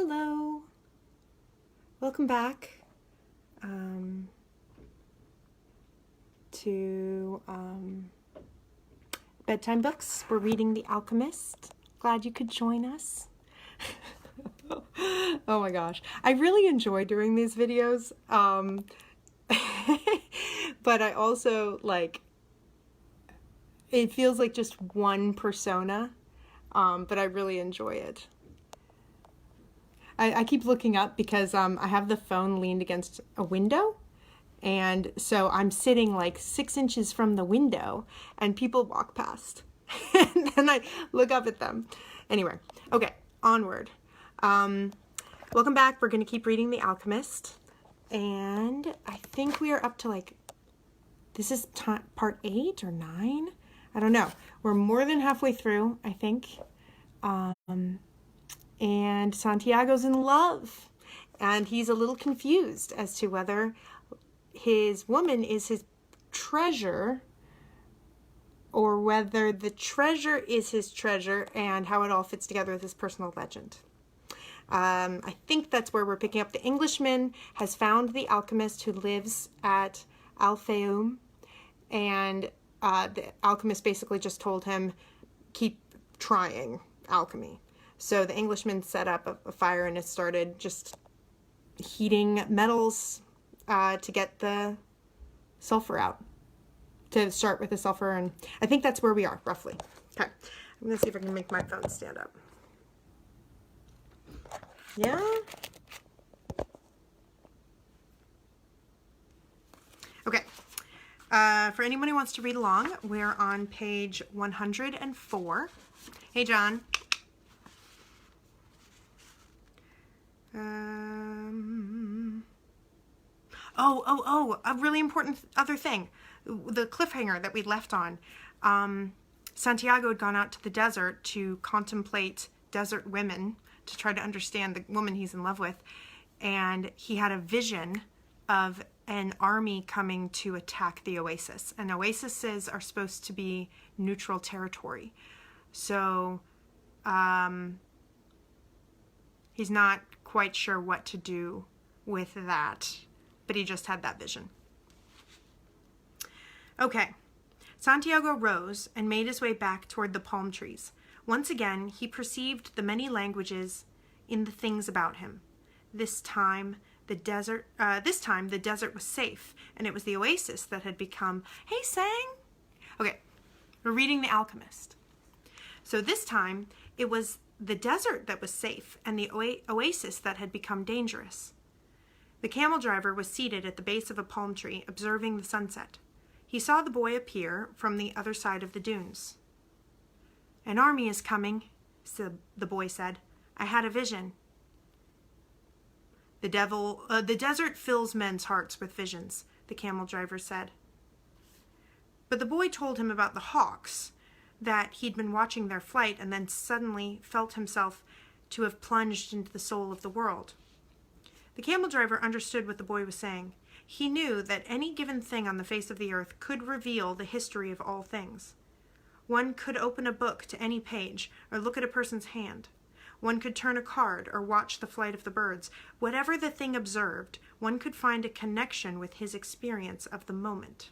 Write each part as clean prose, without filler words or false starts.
Hello, welcome back to Bedtime Books. We're reading The Alchemist. Glad you could join us. Oh my gosh, I really enjoy doing these videos, but I also it feels like just one persona, but I really enjoy it. I keep looking up because I have the phone leaned against a window, and so I'm sitting like 6 inches from the window and people walk past and then I look up at them. Anyway, okay, onward. Welcome back. We're going to keep reading The Alchemist, and I think we are up to this is part 8 or 9. I don't know. We're more than halfway through, I think. And Santiago's in love, and he's a little confused as to whether his woman is his treasure or whether the treasure is his treasure, and how it all fits together with his personal legend. I think that's where we're picking up. The Englishman has found the alchemist who lives at Alphaeum, and the alchemist basically just told him, keep trying alchemy. So the Englishman set up a fire, and it started just heating metals to get the sulfur out, to start with the sulfur. And I think that's where we are, roughly. Okay, I'm going to see if I can make my phone stand up. Yeah? Okay. For anyone who wants to read along, we're on page 104. Hey, John. A really important other thing. The cliffhanger that we left on. Santiago had gone out to the desert to contemplate desert women, to try to understand the woman he's in love with. And he had a vision of an army coming to attack the oasis. And oases are supposed to be neutral territory. So, he's not quite sure what to do with that, but he just had that vision. Okay, Santiago rose and made his way back toward the palm trees. Once again, he perceived the many languages in the things about him. This time the desert was safe, and it was the oasis that had become, hey, Sang? Okay, we're reading The Alchemist. So this time, it was the desert that was safe, and the oasis that had become dangerous. The camel driver was seated at the base of a palm tree, observing the sunset. He saw the boy appear from the other side of the dunes. An army is coming, the boy said. I had a vision. The desert fills men's hearts with visions, the camel driver said. But the boy told him about the hawks, that he'd been watching their flight and then suddenly felt himself to have plunged into the soul of the world. The camel driver understood what the boy was saying. He knew that any given thing on the face of the earth could reveal the history of all things. One could open a book to any page or look at a person's hand. One could turn a card or watch the flight of the birds. Whatever the thing observed, one could find a connection with his experience of the moment.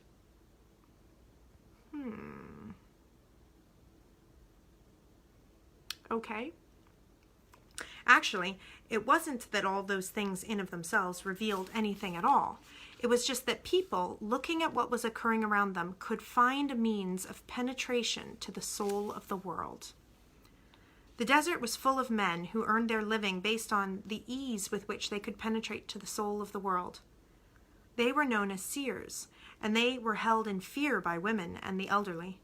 Okay. Actually, it wasn't that all those things in of themselves revealed anything at all. It was just that people, looking at what was occurring around them, could find a means of penetration to the soul of the world. The desert was full of men who earned their living based on the ease with which they could penetrate to the soul of the world. They were known as seers, and they were held in fear by women and the elderly.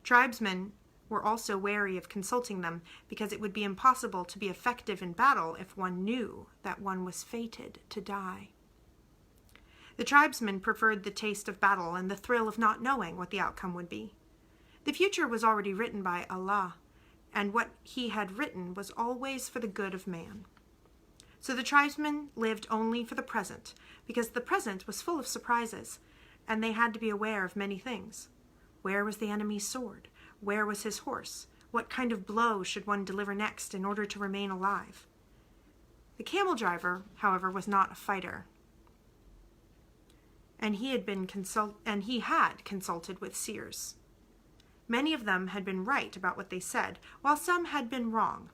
Tribesmen were also wary of consulting them, because it would be impossible to be effective in battle if one knew that one was fated to die. The tribesmen preferred the taste of battle and the thrill of not knowing what the outcome would be. The future was already written by Allah, and what he had written was always for the good of man. So the tribesmen lived only for the present, because the present was full of surprises, and they had to be aware of many things. Where was the enemy's sword? Where was his horse? What kind of blow should one deliver next in order to remain alive? The camel driver, however, was not a fighter. And he had consulted with seers. Many of them had been right about what they said, while some had been wrong.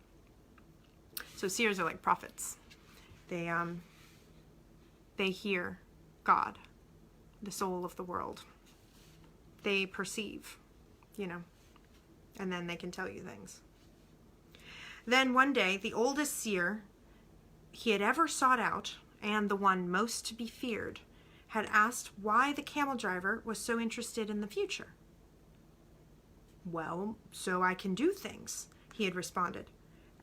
So seers are like prophets. They hear God, the soul of the world. They perceive, and then they can tell you things. Then one day, the oldest seer he had ever sought out, and the one most to be feared, had asked why the camel driver was so interested in the future. Well, so I can do things, he had responded,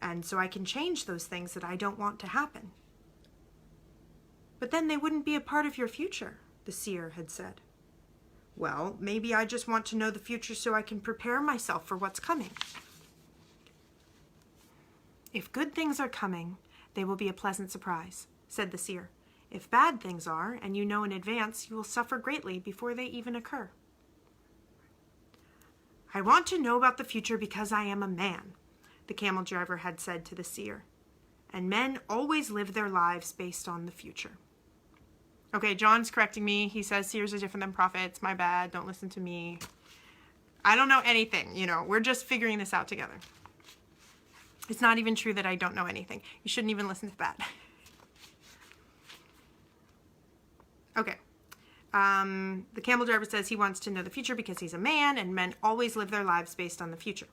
and so I can change those things that I don't want to happen. But then they wouldn't be a part of your future, the seer had said. Well, maybe I just want to know the future so I can prepare myself for what's coming. If good things are coming, they will be a pleasant surprise, said the seer. If bad things are, and you know in advance, you will suffer greatly before they even occur. I want to know about the future because I am a man, the camel driver had said to the seer. And men always live their lives based on the future. Okay, John's correcting me. He says seers are different than prophets. My bad. Don't listen to me. I don't know anything. We're just figuring this out together. It's not even true that I don't know anything. You shouldn't even listen to that. Okay. The camel driver says he wants to know the future because he's a man, and men always live their lives based on the future.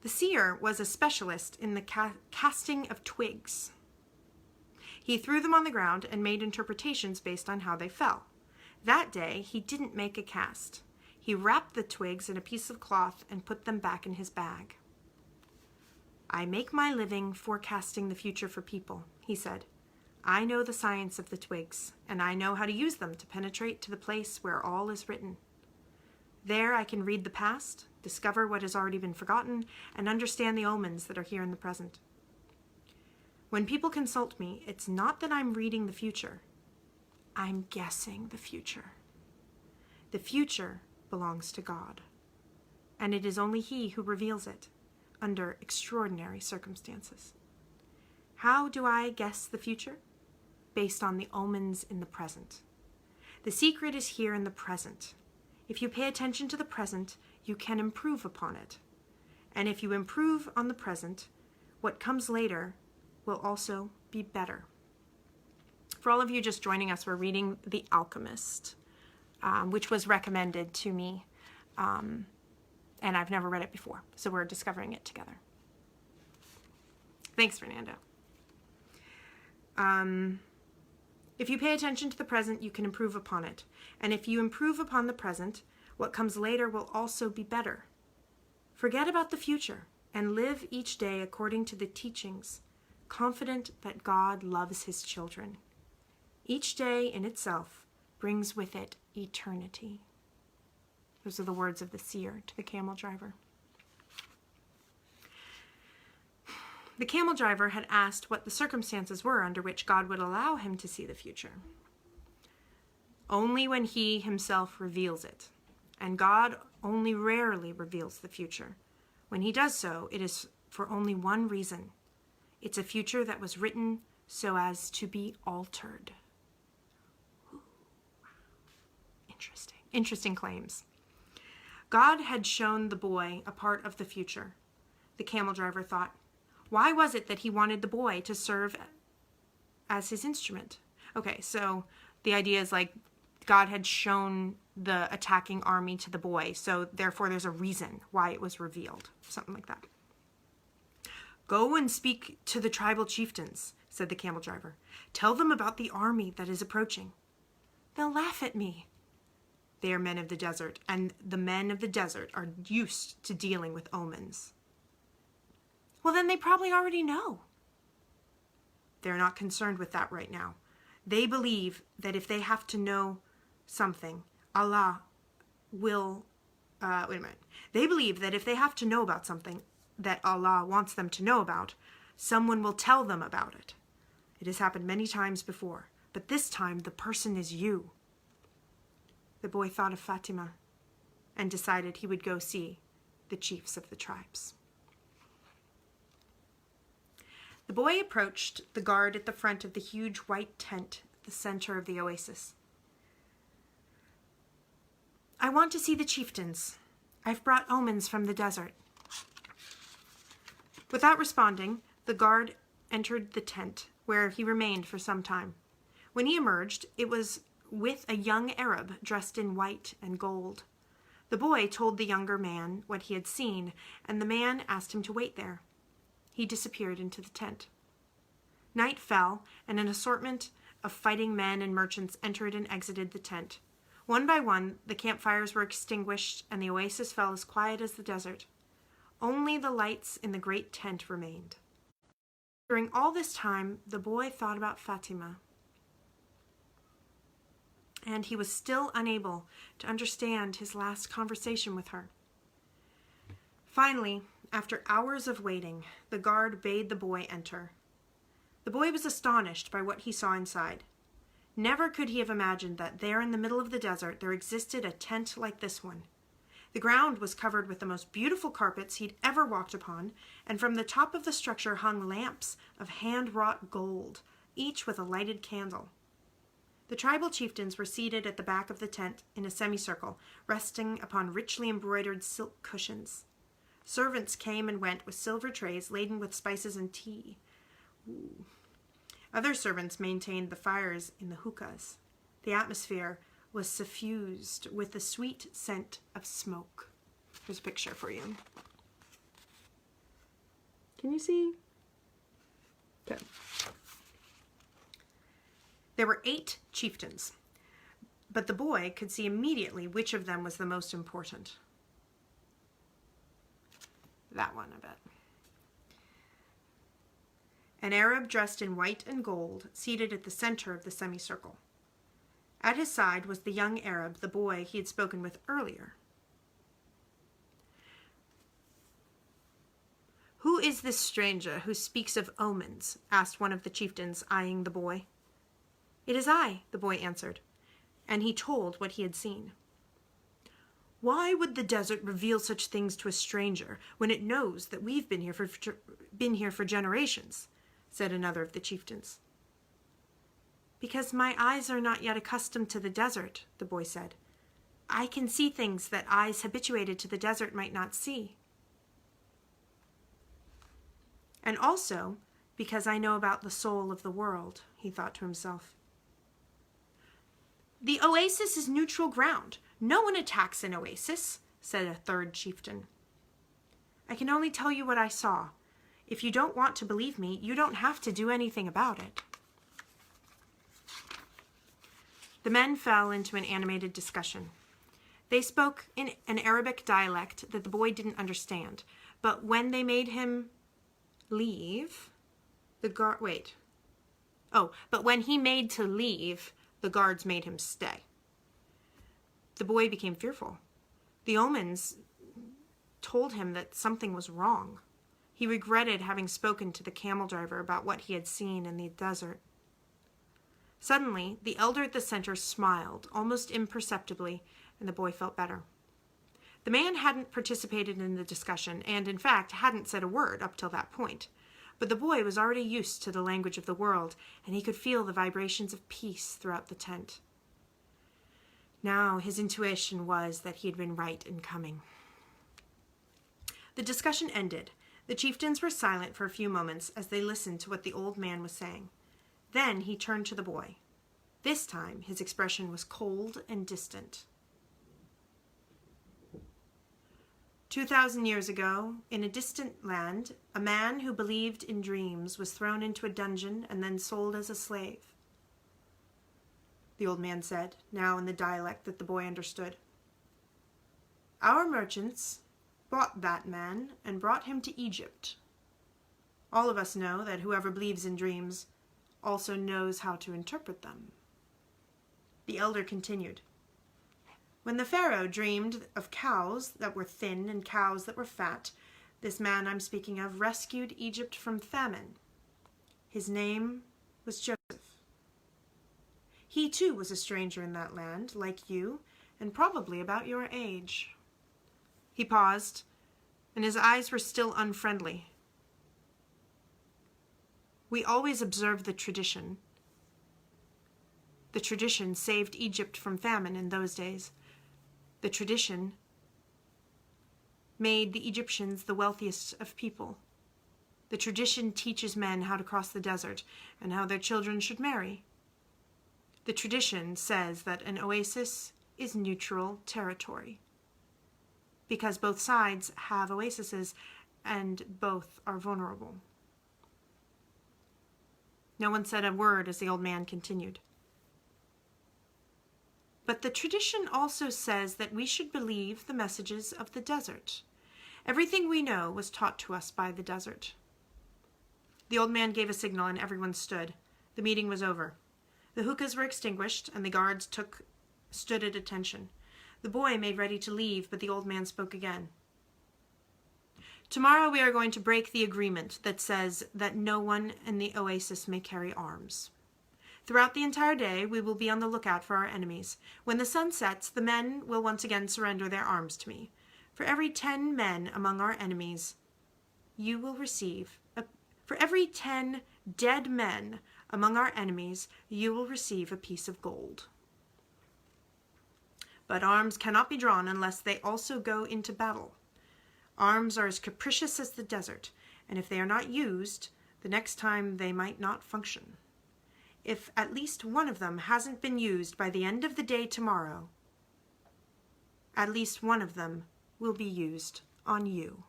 The seer was a specialist in the casting of twigs. He threw them on the ground and made interpretations based on how they fell. That day, he didn't make a cast. He wrapped the twigs in a piece of cloth and put them back in his bag. I make my living forecasting the future for people, he said. I know the science of the twigs, and I know how to use them to penetrate to the place where all is written. There I can read the past, discover what has already been forgotten, and understand the omens that are here in the present. When people consult me, it's not that I'm reading the future. I'm guessing the future. The future belongs to God, and it is only He who reveals it under extraordinary circumstances. How do I guess the future? Based on the omens in the present. The secret is here in the present. If you pay attention to the present, you can improve upon it. And if you improve on the present, what comes later will also be better. For all of you just joining us, we're reading The Alchemist, which was recommended to me, and I've never read it before, so we're discovering it together. Thanks, Fernando. If you pay attention to the present, you can improve upon it. And if you improve upon the present, what comes later will also be better. Forget about the future and live each day according to the teachings, confident that God loves His children. Each day in itself brings with it eternity. Those are the words of the seer to the camel driver. The camel driver had asked what the circumstances were under which God would allow him to see the future. Only when He Himself reveals it, and God only rarely reveals the future. When He does so, it is for only one reason. It's a future that was written so as to be altered. Ooh. Interesting claims. God had shown the boy a part of the future. The camel driver thought, why was it that He wanted the boy to serve as His instrument? Okay, so the idea is like God had shown the attacking army to the boy, so therefore there's a reason why it was revealed. Something like that. Go and speak to the tribal chieftains, said the camel driver. Tell them about the army that is approaching. They'll laugh at me. They are men of the desert, and the men of the desert are used to dealing with omens. Well, then they probably already know. They're not concerned with that right now. They believe that if they have to know something, Allah will, They believe that if they have to know about something that Allah wants them to know about, someone will tell them about it. It has happened many times before, but this time the person is you. The boy thought of Fatima and decided he would go see the chiefs of the tribes. The boy approached the guard at the front of the huge white tent at the center of the oasis. "I want to see the chieftains. I've brought omens from the desert." Without responding, the guard entered the tent, where he remained for some time. When he emerged, it was with a young Arab dressed in white and gold. The boy told the younger man what he had seen, and the man asked him to wait there. He disappeared into the tent. Night fell, and an assortment of fighting men and merchants entered and exited the tent. One by one, the campfires were extinguished, and the oasis fell as quiet as the desert. Only the lights in the great tent remained. During all this time, the boy thought about Fatima, and he was still unable to understand his last conversation with her. Finally, after hours of waiting, the guard bade the boy enter. The boy was astonished by what he saw inside. Never could he have imagined that there in the middle of the desert there existed a tent like this one. The ground was covered with the most beautiful carpets he'd ever walked upon, and from the top of the structure hung lamps of hand-wrought gold, each with a lighted candle. The tribal chieftains were seated at the back of the tent in a semicircle, resting upon richly embroidered silk cushions. Servants came and went with silver trays laden with spices and tea. Ooh. Other servants maintained the fires in the hookahs. The atmosphere was suffused with the sweet scent of smoke. Here's a picture for you. Can you see? Okay. There were 8 chieftains, but the boy could see immediately which of them was the most important. That one, I bet. An Arab dressed in white and gold, seated at the center of the semicircle. At his side was the young Arab, the boy he had spoken with earlier. "Who is this stranger who speaks of omens?" asked one of the chieftains, eyeing the boy. "It is I," the boy answered, and he told what he had seen. "Why would the desert reveal such things to a stranger when it knows that we've been here for generations?" said another of the chieftains. "Because my eyes are not yet accustomed to the desert," the boy said. "I can see things that eyes habituated to the desert might not see. And also because I know about the soul of the world," he thought to himself. "The oasis is neutral ground. No one attacks an oasis," said a third chieftain. "I can only tell you what I saw. If you don't want to believe me, you don't have to do anything about it." The men fell into an animated discussion. They spoke in an Arabic dialect that the boy didn't understand, but when they made him leave, but when he made to leave, the guards made him stay. The boy became fearful. The omens told him that something was wrong. He regretted having spoken to the camel driver about what he had seen in the desert. Suddenly, the elder at the center smiled, almost imperceptibly, and the boy felt better. The man hadn't participated in the discussion, and in fact hadn't said a word up till that point. But the boy was already used to the language of the world, and he could feel the vibrations of peace throughout the tent. Now his intuition was that he had been right in coming. The discussion ended. The chieftains were silent for a few moments as they listened to what the old man was saying. Then he turned to the boy. This time his expression was cold and distant. 2,000 years ago, in a distant land, a man who believed in dreams was thrown into a dungeon and then sold as a slave, the old man said, now in the dialect that the boy understood. Our merchants bought that man and brought him to Egypt. All of us know that whoever believes in dreams also knows how to interpret them. The elder continued. When the Pharaoh dreamed of cows that were thin and cows that were fat, this man I'm speaking of rescued Egypt from famine. His name was Joseph. He too was a stranger in that land, like you, and probably about your age. He paused, and his eyes were still unfriendly. We always observe the tradition. The tradition saved Egypt from famine in those days. The tradition made the Egyptians the wealthiest of people. The tradition teaches men how to cross the desert and how their children should marry. The tradition says that an oasis is neutral territory, because both sides have oases and both are vulnerable. No one said a word as the old man continued. But the tradition also says that we should believe the messages of the desert. Everything we know was taught to us by the desert. The old man gave a signal and everyone stood. The meeting was over. The hookahs were extinguished and the guards stood at attention. The boy made ready to leave, but the old man spoke again. Tomorrow we are going to break the agreement that says that no one in the oasis may carry arms. Throughout the entire day, we will be on the lookout for our enemies. When the sun sets, the men will once again surrender their arms to me. For every 10 men among our enemies, you will receive For every 10 dead men among our enemies, you will receive a piece of gold. But arms cannot be drawn unless they also go into battle. Arms are as capricious as the desert, and if they are not used, the next time they might not function. If at least one of them hasn't been used by the end of the day tomorrow, at least one of them will be used on you.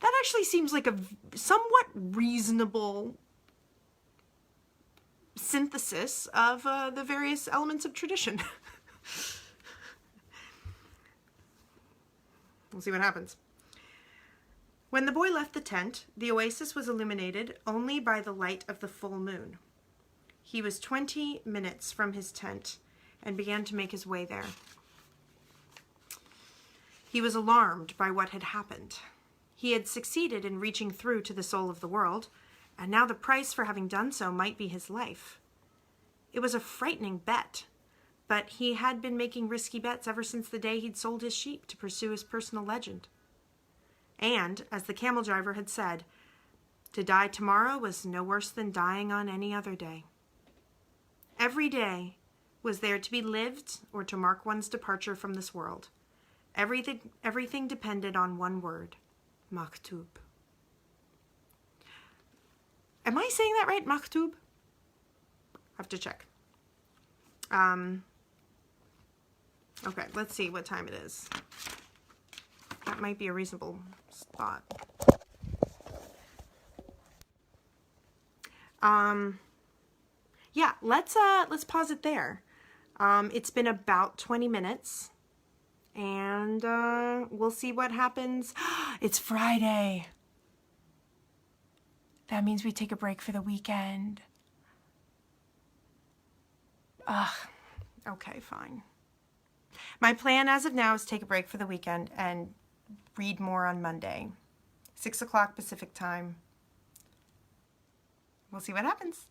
That actually seems like a somewhat reasonable synthesis of the various elements of tradition. We'll see what happens. When the boy left the tent, the oasis was illuminated only by the light of the full moon. He was 20 minutes from his tent and began to make his way there. He was alarmed by what had happened. He had succeeded in reaching through to the soul of the world, and now the price for having done so might be his life. It was a frightening bet, but he had been making risky bets ever since the day he'd sold his sheep to pursue his personal legend. And, as the camel driver had said, to die tomorrow was no worse than dying on any other day. Every day was there to be lived or to mark one's departure from this world. Everything depended on one word, maktub. Am I saying that right, maktub? I have to check. Okay, let's see what time it is. That might be a reasonable spot. Yeah, let's pause it there. It's been about 20 minutes, and we'll see what happens. It's Friday. That means we take a break for the weekend. Okay, fine. My plan as of now is to take a break for the weekend and read more on Monday. 6 o'clock Pacific time. We'll see what happens.